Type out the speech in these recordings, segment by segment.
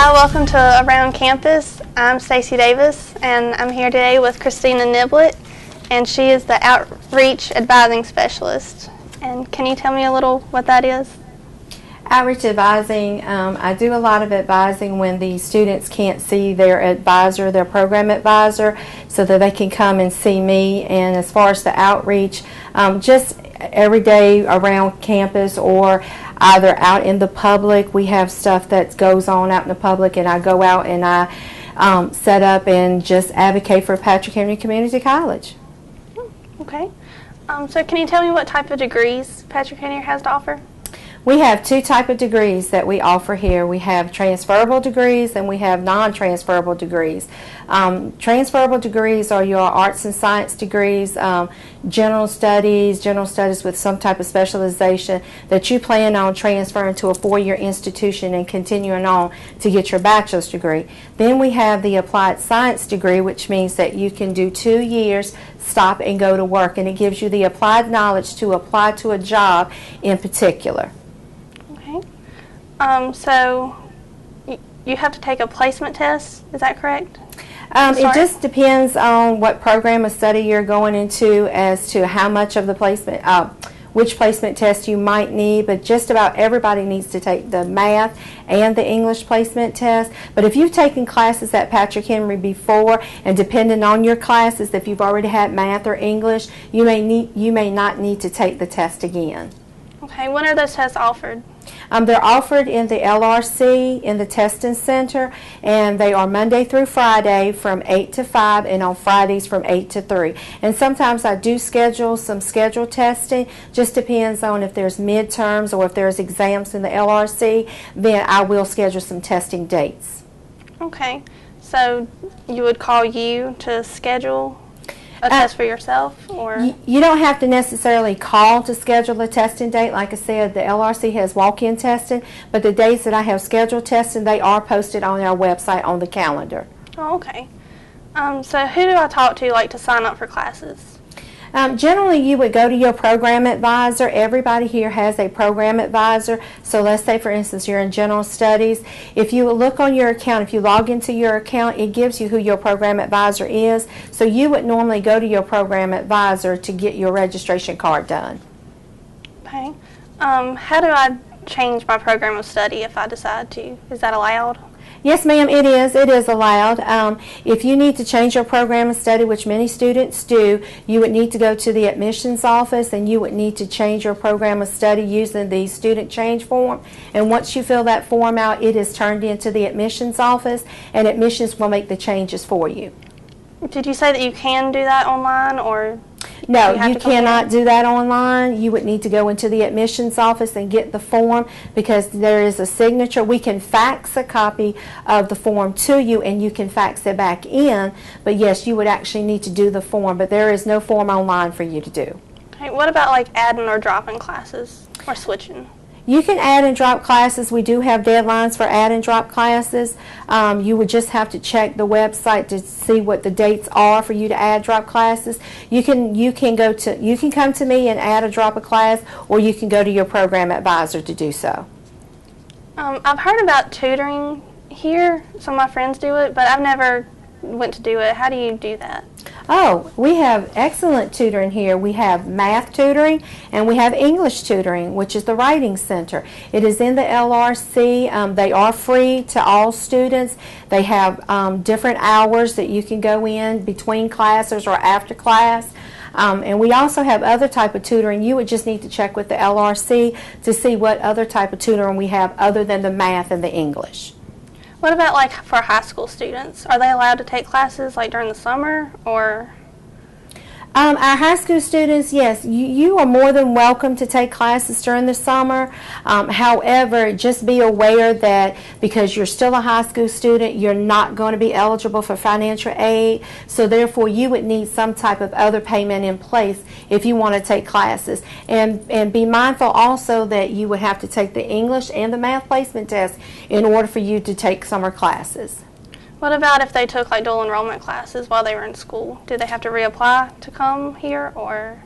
Hi, welcome to Around Campus. I'm Stacy Davis, and I'm here today with Christina Niblett, and she is the Outreach Advising Specialist. And can you tell me a little what that is? Outreach advising, I do a lot of advising when the students can't see their advisor, their program advisor, so that they can come and see me. And as far as the outreach, just every day around campus or either out in the public, we have stuff that goes on out in the public, and I go out and I set up and just advocate for Patrick Henry Community College. Okay. So can you tell me what type of degrees Patrick Henry has to offer? We have two types of degrees that we offer here. We have transferable degrees and we have non-transferable degrees. Transferable degrees are your arts and science degrees, general studies with some type of specialization that you plan on transferring to a four-year institution and continuing on to get your bachelor's degree. Then we have the applied science degree, which means that you can do 2 years, stop and go to work, and it gives you the applied knowledge to apply to a job in particular. So you have to take a placement test, is that correct? It just depends on what program of study you're going into as to how much of the placement, which placement test you might need, but just about everybody needs to take the math and the English placement test. But if you've taken classes at Patrick Henry before, and depending on your classes, if you've already had math or English, you may not need to take the test again. Okay, when are those tests offered? They're offered in the LRC, in the testing center, and they are Monday through Friday from 8 to 5 and on Fridays from 8 to 3. And sometimes I do schedule some scheduled testing, just depends on if there's midterms or if there's exams in the LRC, then I will schedule some testing dates. Okay, so you would call you to schedule a test for yourself, or? You don't have to necessarily call to schedule a testing date. Like I said, the LRC has walk-in testing, but the dates that I have scheduled testing, they are posted on our website on the calendar. Oh, okay. So who do I talk to, like, to sign up for classes? Generally, you would go to your program advisor. Everybody here has a program advisor. So let's say, for instance, you're in general studies. If you look on your account, if you log into your account, it gives you who your program advisor is. So you would normally go to your program advisor to get your registration card done. Okay. How do I change my program of study if I decide to? Is that allowed? Yes, ma'am, it is. It is allowed. If you need to change your program of study, which many students do, you would need to go to the admissions office and you would need to change your program of study using the student change form. And once you fill that form out, it is turned into the admissions office, and admissions will make the changes for you. Did you say that you can do that online, or? No, you cannot do that online. You would need to go into the admissions office and get the form, because there is a signature. We can fax a copy of the form to you and you can fax it back in, but yes, you would actually need to do the form, but there is no form online for you to do. Okay, what about like adding or dropping classes or switching? You can add and drop classes. We do have deadlines for add and drop classes. You would just have to check the website to see what the dates are for you to add drop classes. You can come to me and add or drop a class, or you can go to your program advisor to do so. I've heard about tutoring here. Some of my friends do it, but I've never went to do it. How do you do that? Oh, we have excellent tutoring here. We have math tutoring and we have English tutoring, which is the Writing Center. It is in the LRC. They are free to all students. They have different hours that you can go in between classes or after class. And we also have other type of tutoring. You would just need to check with the LRC to see what other type of tutoring we have other than the math and the English. What about like for high school students? Are they allowed to take classes like during the summer, or? Our high school students, yes, you are more than welcome to take classes during the summer. However, just be aware that because you're still a high school student, you're not going to be eligible for financial aid. So therefore, you would need some type of other payment in place if you want to take classes. And be mindful also that you would have to take the English and the math placement test in order for you to take summer classes. What about if they took like dual enrollment classes while they were in school? Do they have to reapply to come here, or?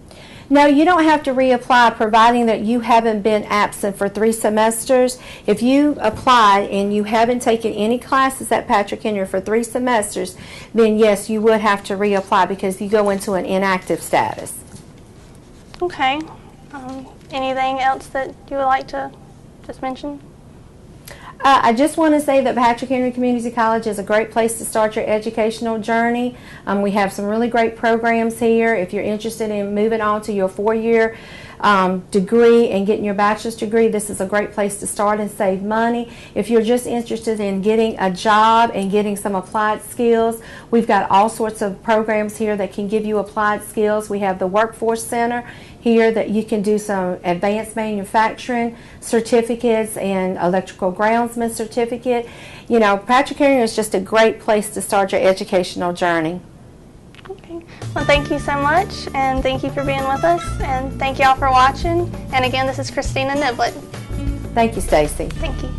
No, you don't have to reapply, providing that you haven't been absent for 3 semesters. If you applied and you haven't taken any classes at Patrick Henry for 3 semesters, then yes, you would have to reapply because you go into an inactive status. Okay. Anything else that you would like to just mention? I just want to say that Patrick Henry Community College is a great place to start your educational journey. We have some really great programs here. If you're interested in moving on to your 4-year degree and getting your bachelor's degree, this is a great place to start and save money. If you're just interested in getting a job and getting some applied skills, we've got all sorts of programs here that can give you applied skills. We have the Workforce Center here that you can do some advanced manufacturing certificates and electrical groundsman certificate. You know, Patrick Henry is just a great place to start your educational journey. Okay. Well, thank you so much, and thank you for being with us, and thank you all for watching. And again, this is Christina Niblett. Thank you, Stacy. Thank you.